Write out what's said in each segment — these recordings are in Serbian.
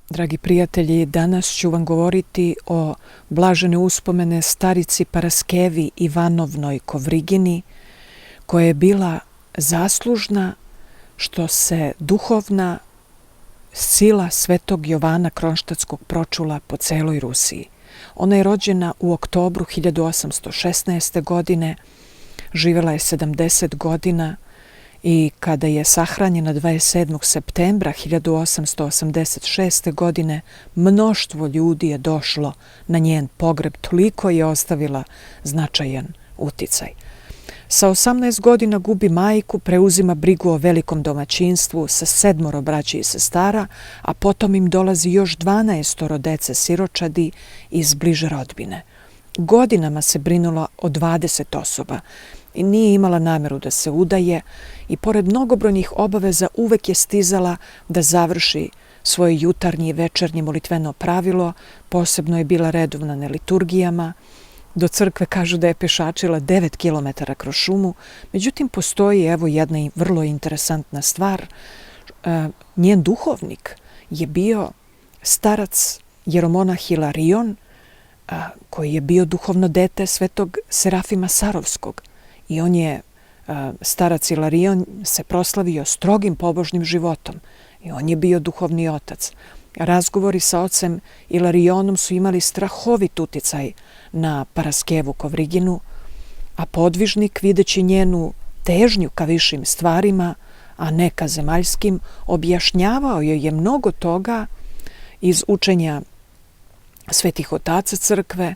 Dragi prijatelji, danas ću vam govoriti o blažene uspomene starici Paraskevi Ivanovnoj Kovrigini, koja je bila zaslužna što se duhovna sila svetog Jovana Kronštatskog pročula po celoj Rusiji. Ona je rođena u oktobru 1816. godine, živjela je 70 godina i kada je sahranjena 27. septembra 1886. godine, mnoštvo ljudi je došlo na njen pogreb, toliko je ostavila značajan uticaj. Sa 18 godina gubi majku, preuzima brigu o velikom domaćinstvu sa 7 braće i sestara, a potom im dolazi još 12 dece siročadi iz bliže rodbine. Godinama se brinula o 20 osoba i nije imala nameru da se udaje i pored mnogobrojnih obaveza uvek je stizala da završi svoje jutarnje i večernje molitveno pravilo, posebno je bila redovna na liturgijama. Do crkve kažu da je pešačila 9 kilometara kroz šumu, međutim postoji evo jedna vrlo interesantna stvar. Njen duhovnik je bio starac jeromonah Hilarion, koji je bio duhovno dete svetog Serafima Sarovskog. I on je, starac Hilarion, se proslavio strogim pobožnim životom i on je bio duhovni otac. Razgovori sa ocem Hilarionom su imali strahovit uticaj na Paraskevu Kovriginu, a podvižnik, videći njenu težnju ka višim stvarima, a ne ka zemaljskim, objašnjavao joj je mnogo toga iz učenja svetih otaca crkve,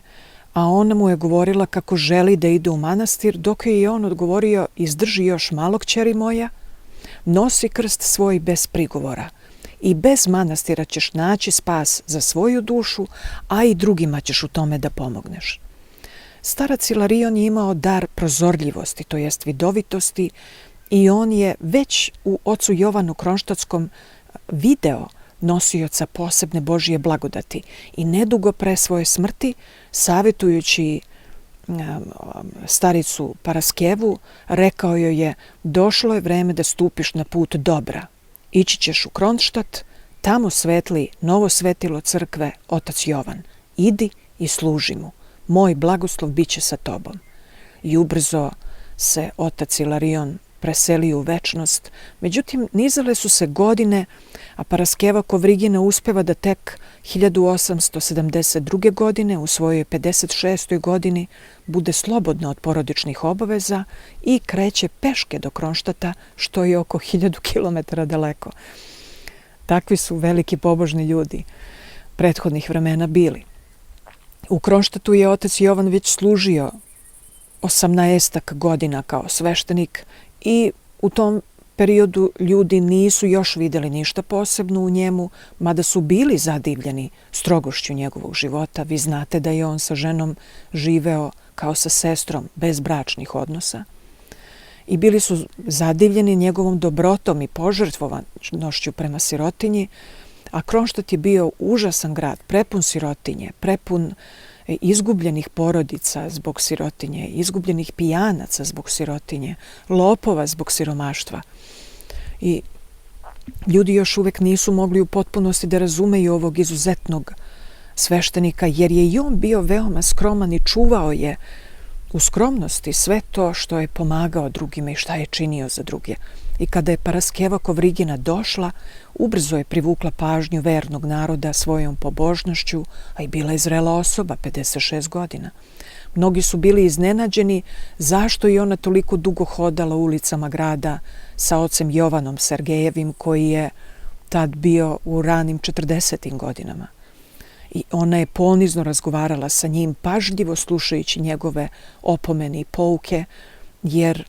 a ona mu je govorila kako želi da ide u manastir, dok je i on odgovorio: izdrži još malo, kćeri moja, nosi krst svoj bez prigovora i bez manastira ćeš naći spas za svoju dušu, a i drugima ćeš u tome da pomogneš. Starac Hilarion je imao dar prozorljivosti, to jest vidovitosti, i on je već u ocu Jovanu Kronštatskom video nosioca posebne Božije blagodati i nedugo pre svoje smrti, savjetujući staricu Paraskevu, rekao joj je: došlo je vreme da stupiš na put dobra. Ići ćeš u Kronštat, tamo svetli novo svetilo crkve otac Jovan. Idi i služi mu. Moj blagoslov bit će sa tobom. I ubrzo se otac Hilarion preselio u večnost. Međutim, nizale su se godine, a Paraskeva Kovrigina uspeva da tek 1872. godine, u svojoj 56. godini, bude slobodna od porodičnih obaveza i kreće peške do Kronštata, što je oko 1000 kilometara daleko. Takvi su veliki pobožni ljudi prethodnih vremena bili. U Kronštatu je otac Jovan već služio 18 godina kao sveštenik i u tom periodu ljudi nisu još vidjeli ništa posebno u njemu, mada su bili zadivljeni strogošću njegovog života. Vi znate da je on sa ženom živeo kao sa sestrom, bez bračnih odnosa. I bili su zadivljeni njegovom dobrotom i požrtvovanošću prema sirotinji, a Kronštat je bio užasan grad, prepun sirotinje, prepun izgubljenih porodica zbog sirotinje, izgubljenih pijanaca zbog sirotinje, lopova zbog siromaštva. I ljudi još uvek nisu mogli u potpunosti da razumeju ovog izuzetnog sveštenika, jer je i on bio veoma skroman i čuvao je u skromnosti sve to što je pomagao drugima i šta je činio za druge. I kada je Paraskeva Kovrigina došla, ubrzo je privukla pažnju vernog naroda svojom pobožnošću, a i bila je zrela osoba, 56 godina. Mnogi su bili iznenađeni zašto je ona toliko dugo hodala ulicama grada sa ocem Jovanom Sergejevim, koji je tad bio u ranim 40. godinama. I ona je ponizno razgovarala sa njim, pažljivo slušajući njegove opomene i pouke, jer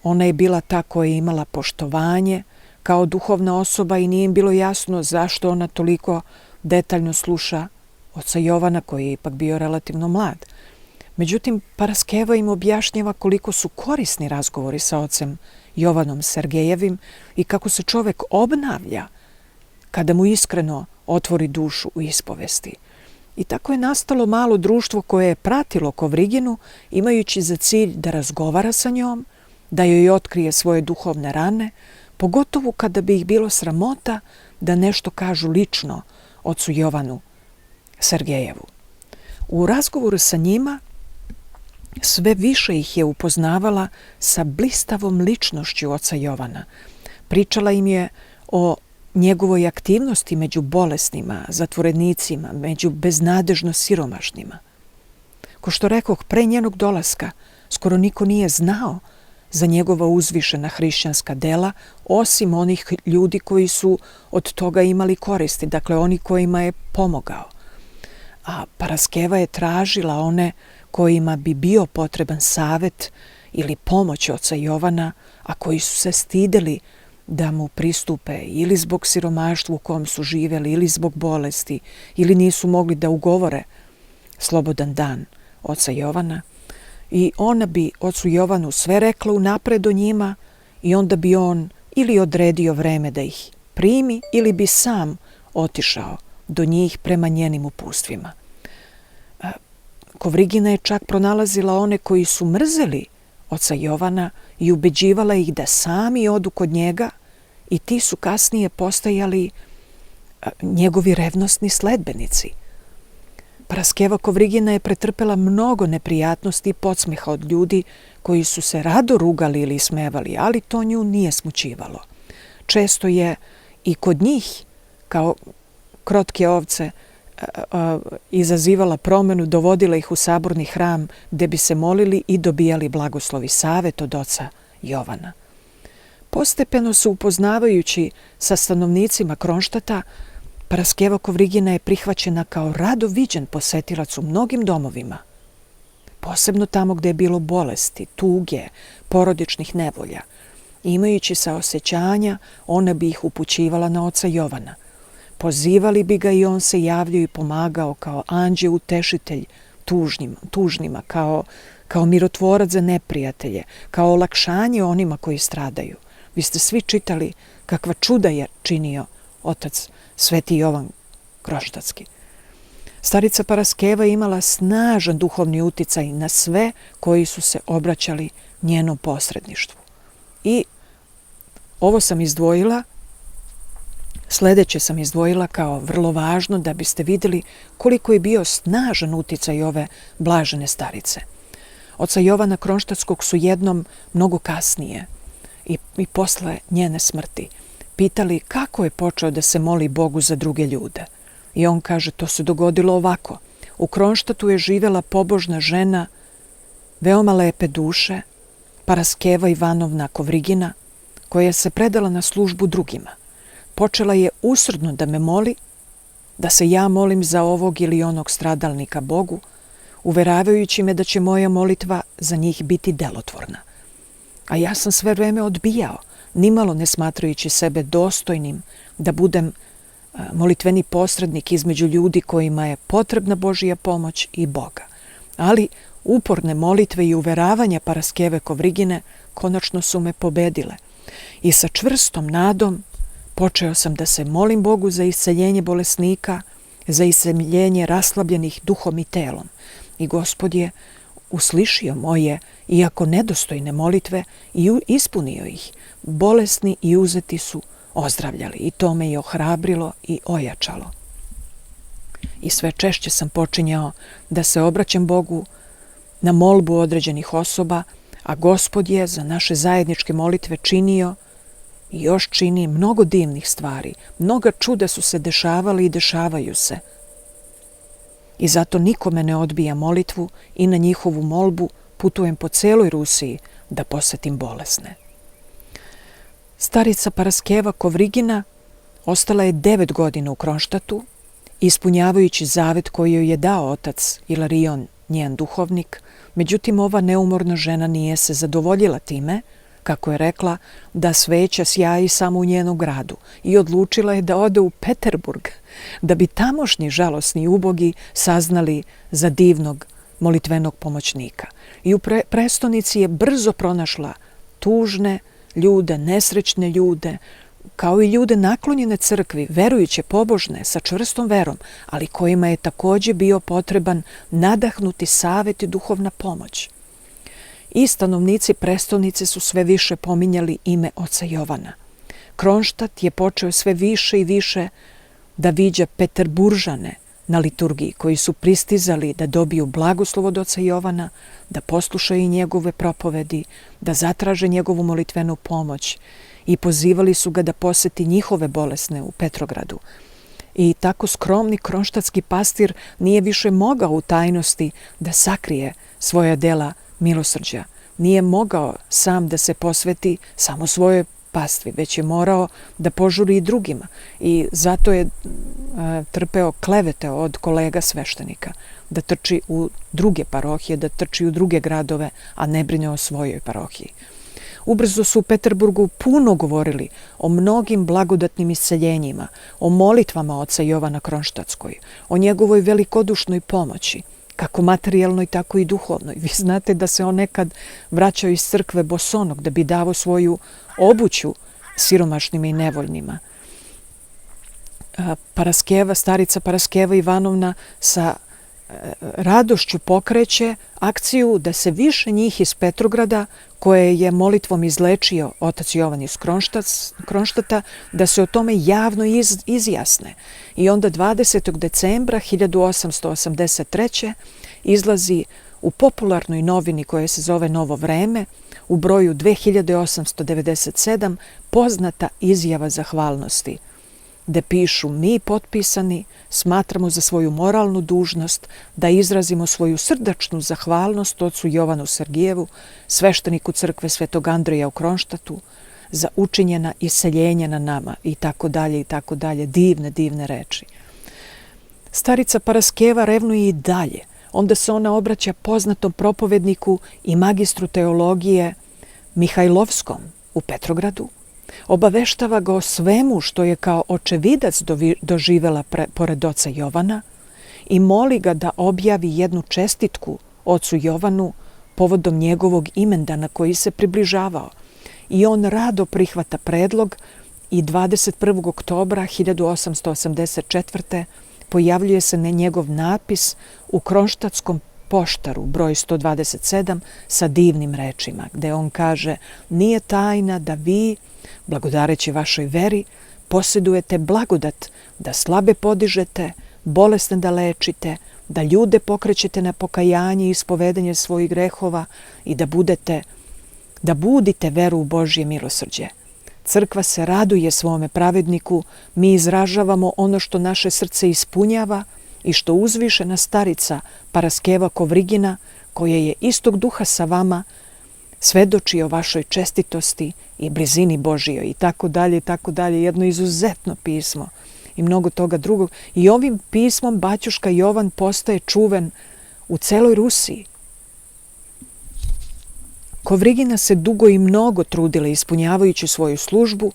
ona je bila ta koja je imala poštovanje kao duhovna osoba i nije im bilo jasno zašto ona toliko detaljno sluša oca Jovana, koji je ipak bio relativno mlad. Međutim, Paraskeva im objašnjava koliko su korisni razgovori sa ocem Jovanom Sergejevim i kako se čovek obnavlja kada mu iskreno otvori dušu u ispovesti. I tako je nastalo malo društvo koje je pratilo Kovriginu, imajući za cilj da razgovara sa njom, da joj otkrije svoje duhovne rane, pogotovo kada bi ih bilo sramota da nešto kažu lično ocu Jovanu Sergejevu. U razgovoru sa njima sve više ih je upoznavala sa blistavom ličnošću oca Jovana. Pričala im je o njegovoj aktivnosti među bolesnima, zatvorenicima, među beznadežno siromašnima. Ko što rekoh, pre njenog dolaska skoro niko nije znao za njegova uzvišena hrišćanska dela, osim onih ljudi koji su od toga imali koristi, dakle oni kojima je pomogao. A Paraskeva je tražila one kojima bi bio potreban savet ili pomoć oca Jovana, a koji su se stideli da mu pristupe ili zbog siromaštva u kom su živjeli, ili zbog bolesti, ili nisu mogli da ugovore slobodan dan oca Jovana. I ona bi ocu Jovanu sve rekla unapred o njima i onda bi on ili odredio vreme da ih primi ili bi sam otišao do njih prema njenim upustvima. Kovrigina je čak pronalazila one koji su mrzeli oca Jovana i ubeđivala ih da sami odu kod njega i ti su kasnije postajali njegovi revnosni sledbenici. Paraskeva Kovrigina je pretrpela mnogo neprijatnosti i podsmeha od ljudi koji su se rado rugali ili smevali, ali to nju nije smućivalo. Često je i kod njih, kao krotke ovce, izazivala promenu, dovodila ih u saborni hram gde bi se molili i dobijali blagoslovi savet od oca Jovana. Postepeno se upoznavajući sa stanovnicima Kronštata, Paraskeva Kovrigina je prihvaćena kao rado viđen posetilac u mnogim domovima, posebno tamo gde je bilo bolesti, tuge, porodičnih nevolja. Imajući saosećanja, ona bi ih upućivala na oca Jovana. Pozivali bi ga i on se javljao i pomagao kao anđeo utešitelj tužnima, kao mirotvorac za neprijatelje, kao olakšanje onima koji stradaju. Vi ste svi čitali kakva čuda je činio otac Sveti Jovan Kronštatski. Starica Paraskeva imala snažan duhovni uticaj na sve koji su se obraćali njenom posredništvu. I ovo sam izdvojila, sledeće sam izdvojila kao vrlo važno da biste vidjeli koliko je bio snažan uticaj ove blažene starice. Oca Jovana Kronštatskog su jednom mnogo kasnije i posle njene smrti pitali kako je počeo da se moli Bogu za druge ljude. I on kaže, to se dogodilo ovako. U Kronštatu je živjela pobožna žena, veoma lepe duše, Paraskeva Ivanovna Kovrigina, koja se predala na službu drugima. Počela je usrdno da me moli, da se ja molim za ovog ili onog stradalnika Bogu, uveravajući me da će moja molitva za njih biti delotvorna. A ja sam sve vreme odbijao, nimalo ne smatrajući sebe dostojnim da budem molitveni posrednik između ljudi kojima je potrebna Božija pomoć i Boga. Ali uporne molitve i uveravanja Paraskeve Kovrigine konačno su me pobedile i sa čvrstom nadom počeo sam da se molim Bogu za isceljenje bolesnika, za isceljenje raslabljenih duhom i telom. I Gospod je uslišio moje, iako nedostojne molitve, i ispunio ih. Bolesni i uzeti su ozdravljali i to me je ohrabrilo i ojačalo. I sve češće sam počinjao da se obraćam Bogu na molbu određenih osoba, a Gospod je za naše zajedničke molitve činio i još čini mnogo divnih stvari. Mnoga čuda su se dešavali i dešavaju se. I zato nikome ne odbija molitvu i na njihovu molbu putujem po celoj Rusiji da posetim bolesne. Starica Paraskeva Kovrigina ostala je 9 godina u Kronštatu, ispunjavajući zavet koji joj je dao otac Ilarion, njen duhovnik. Međutim, ova neumorna žena nije se zadovoljila time, kako je rekla, da sveća sjaji samo u njenom gradu i odlučila je da ode u Peterburg, da bi tamošnji žalosni i ubogi saznali za divnog molitvenog pomoćnika. I u prestonici je brzo pronašla tužne ljude, nesrećne ljude, kao i ljude naklonjene crkvi, verujuće, pobožne, sa čvrstom verom, ali kojima je također bio potreban nadahnuti savet i duhovna pomoć. I stanovnici prestonice su sve više pominjali ime oca Jovana. Kronštat je počeo sve više i više da viđa Peterburžane na liturgiji koji su pristizali da dobiju blagoslov od oca Jovana, da poslušaju njegove propovedi, da zatraže njegovu molitvenu pomoć i pozivali su ga da poseti njihove bolesne u Petrogradu. I tako skromni kronštatski pastir nije više mogao u tajnosti da sakrije svoja dela milosrđa. Nije mogao sam da se posveti samo svojoj pastvi, već je morao da požuri i drugima. I zato je trpeo klevete od kolega sveštenika, da trči u druge parohije, da trči u druge gradove, a ne brine o svojoj parohiji. Ubrzo su u Peterburgu puno govorili o mnogim blagodatnim isceljenjima, o molitvama oca Jovana Kronštatskoj, o njegovoj velikodušnoj pomoći, kako materijalnoj, tako i duhovnoj. Vi znate da se on nekad vraćao iz crkve bosonog da bi davo svoju obuću siromašnima i nevoljnima. Starica Paraskeva Ivanovna sa radošću pokreće akciju da se više njih iz Petrograda, koje je molitvom izlečio otac Jovan iz Kronštata, da se o tome javno izjasne. I onda 20. decembra 1883. izlazi u popularnoj novini koja se zove Novo vreme, u broju 2897, poznata izjava zahvalnosti, gde pišu: mi potpisani smatramo za svoju moralnu dužnost da izrazimo svoju srdačnu zahvalnost ocu Jovanu Sergijevu, svešteniku crkve Svetog Andreja u Kronštatu, za učinjena iseljenja na nama i tako dalje i tako dalje. Divne reči. Starica Paraskeva revnuje i dalje. Onda se ona obraća poznatom propovedniku i magistru teologije Mihajlovskom u Petrogradu. Obaveštava ga o svemu što je kao očevidac doživela pored oca Jovana i moli ga da objavi jednu čestitku ocu Jovanu povodom njegovog imendana koji se približavao. I on rado prihvata predlog i 21. oktobra 1884. pojavljuje se na njegov natpis u Kronštatskom poštaru broj 127 sa divnim rečima, gde on kaže: nije tajna da vi, blagodareći vašoj veri, posjedujete blagodat da slabe podižete, bolesne da lečite, da ljude pokrećete na pokajanje i ispovedanje svojih grehova i da budite veru u Božje milosrđe. Crkva se raduje svome pravedniku, mi izražavamo ono što naše srce ispunjava i što uzvišena starica Paraskeva Kovrigina, koja je istog duha sa vama, svedoči o vašoj čestitosti i blizini Božijoj i tako dalje, jedno izuzetno pismo i mnogo toga drugog. I ovim pismom baćuška Jovan postaje čuven u celoj Rusiji. Kovrigina se dugo i mnogo trudila ispunjavajući svoju službu,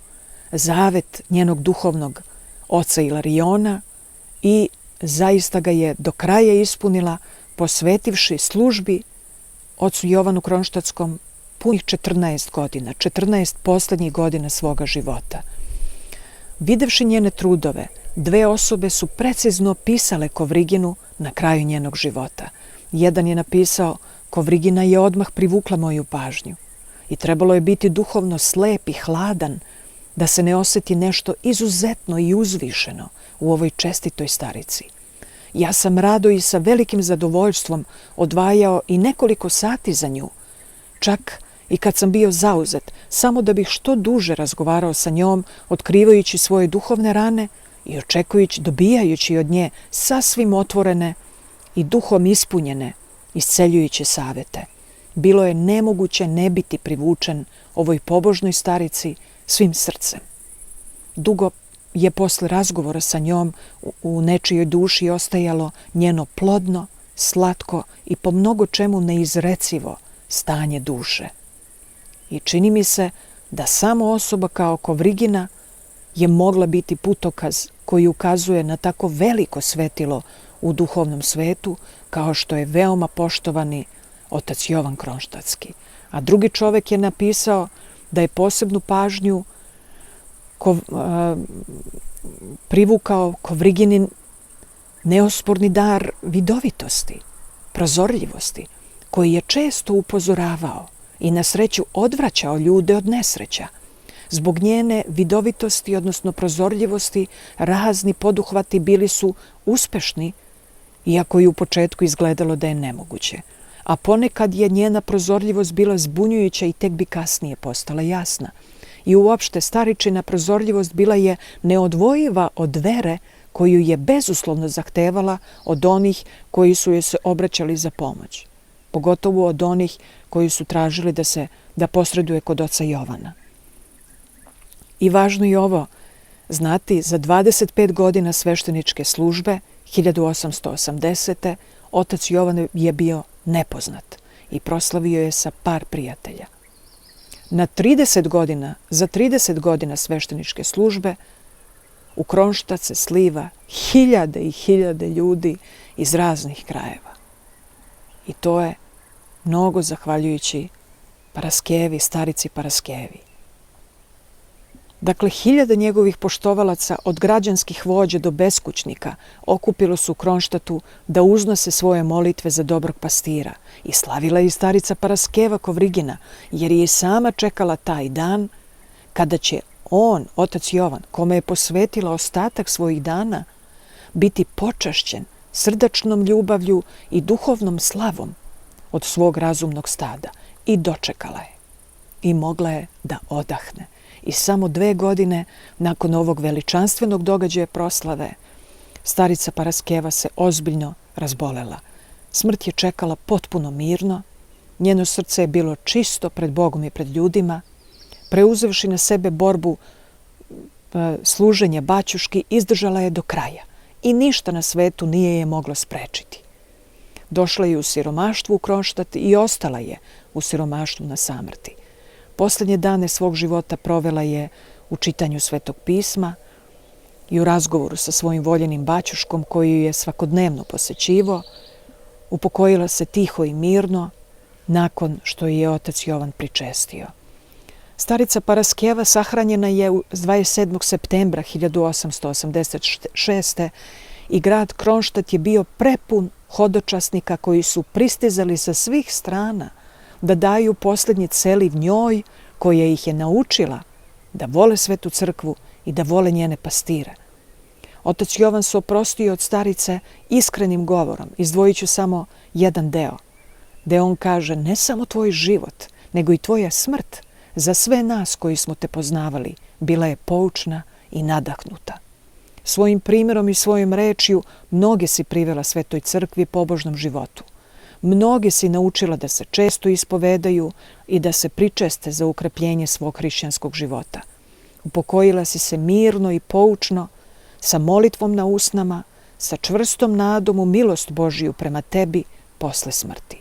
zavet njenog duhovnog oca Ilariona, i zaista ga je do kraja ispunila, posvetivši službi ocu Jovanu Kronštatskom punih 14 godina, 14 poslednjih godina svoga života. Videvši njene trudove, dve osobe su precizno opisale Kovriginu na kraju njenog života. Jedan je napisao: Kovrigina je odmah privukla moju pažnju i trebalo je biti duhovno slep i hladan da se ne osjeti nešto izuzetno i uzvišeno u ovoj čestitoj starici. Ja sam rado i sa velikim zadovoljstvom odvajao i nekoliko sati za nju, čak i kad sam bio zauzet, samo da bih što duže razgovarao sa njom, otkrivajući svoje duhovne rane i dobijajući od nje sasvim otvorene i duhom ispunjene isceljujuće savete. Bilo je nemoguće ne biti privučen ovoj pobožnoj starici svim srcem. Dugo je posle razgovora sa njom u nečijoj duši ostajalo njeno plodno, slatko i po mnogo čemu neizrecivo stanje duše. I čini mi se da samo osoba kao Kovrigina je mogla biti putokaz koji ukazuje na tako veliko svetilo u duhovnom svetu, kao što je veoma poštovani otac Jovan Kronštatski. A drugi čovek je napisao da je posebnu pažnju privukao Kovriginin neosporni dar vidovitosti, prozorljivosti, koji je često upozoravao i na sreću odvraćao ljude od nesreća. Zbog njene vidovitosti, odnosno prozorljivosti, razni poduhvati bili su uspešni, iako je u početku izgledalo da je nemoguće. A ponekad je njena prozorljivost bila zbunjujuća i tek bi kasnije postala jasna. I uopšte staričina prozorljivost bila je neodvojiva od vere koju je bezuslovno zahtevala od onih koji su joj se obraćali za pomoć. Pogotovo od onih koji su tražili da posreduje kod oca Jovana. I važno je ovo znati, za 25 godina svešteničke službe, 1880. otac Jovan je bio nepoznat i proslavio je sa par prijatelja. Za 30 godina svešteničke službe u Kronštac se sliva hiljade i hiljade ljudi iz raznih krajeva. I to je mnogo zahvaljujući Paraskevi, starici Paraskevi. Dakle, hiljade njegovih poštovalaca, od građanskih vođa do beskućnika, okupilo su u Kronštatu da uznose svoje molitve za dobrog pastira. I slavila je i starica Paraskeva Kovrigina, jer je i sama čekala taj dan kada će on, otac Jovan, kome je posvetila ostatak svojih dana, biti počašćen srdačnom ljubavlju i duhovnom slavom od svog razumnog stada. I dočekala je. I mogla je da odahne. I samo 2 godine nakon ovog veličanstvenog događaja proslave, starica Paraskeva se ozbiljno razbolela. Smrt je čekala potpuno mirno, njeno srce je bilo čisto pred Bogom i pred ljudima, preuzevši na sebe borbu služenja baćuški, izdržala je do kraja i ništa na svetu nije je moglo sprečiti. Došla je u siromaštvu u Kronštat i ostala je u siromaštvu na samrti. Posljednje dane svog života provela je u čitanju Svetog pisma i u razgovoru sa svojim voljenim baćuškom koji je svakodnevno posećivao. Upokojila se tiho i mirno nakon što je otac Jovan pričestio. Starica Paraskeva sahranjena je 27. septembra 1886. i grad Kronštat je bio prepun hodočasnika koji su pristizali sa svih strana da daju posljednji celiv njoj koja ih je naučila da vole Svetu crkvu i da vole njene pastire. Otac Jovan se oprostio od starice iskrenim govorom. Izdvojit ću samo jedan deo, gde on kaže: ne samo tvoj život, nego i tvoja smrt za sve nas koji smo te poznavali bila je poučna i nadahnuta. Svojim primjerom i svojom rečju mnoge si privela Svetoj crkvi pobožnom životu. Mnoge si naučila da se često ispovedaju i da se pričeste za ukrepljenje svog hrišćanskog života. Upokojila si se mirno i poučno, sa molitvom na usnama, sa čvrstom nadom u milost Božiju prema tebi posle smrti.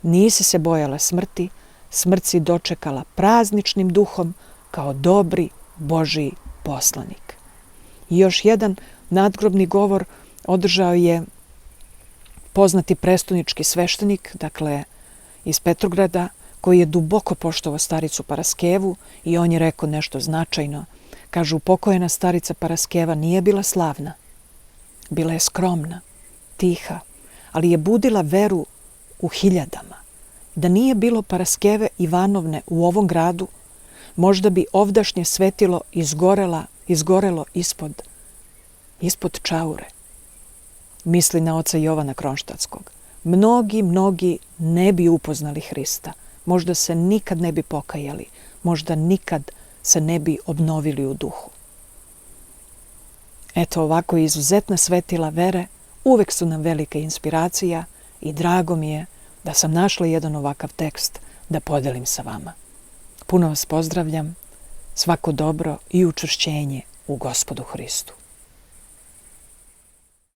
Nisi se bojala smrti, smrt si dočekala prazničnim duhom kao dobri Božiji poslanik. I još jedan nadgrobni govor održao je poznati prestonički sveštenik, dakle iz Petrograda, koji je duboko poštovao staricu Paraskevu i on je rekao nešto značajno. Kaže, upokojena starica Paraskeva nije bila slavna. Bila je skromna, tiha, ali je budila veru u hiljadama. Da nije bilo Paraskeve Ivanovne u ovom gradu, možda bi ovdašnje svetilo izgorelo ispod čaure. Misli na oca Jovana Kronštatskog. Mnogi ne bi upoznali Hrista. Možda se nikad ne bi pokajali. Možda nikad se ne bi obnovili u duhu. Eto, ovako izuzetna svetila vere uvek su nam velika inspiracija i drago mi je da sam našla jedan ovakav tekst da podelim sa vama. Puno vas pozdravljam, svako dobro i učvršćenje u Gospodu Hristu.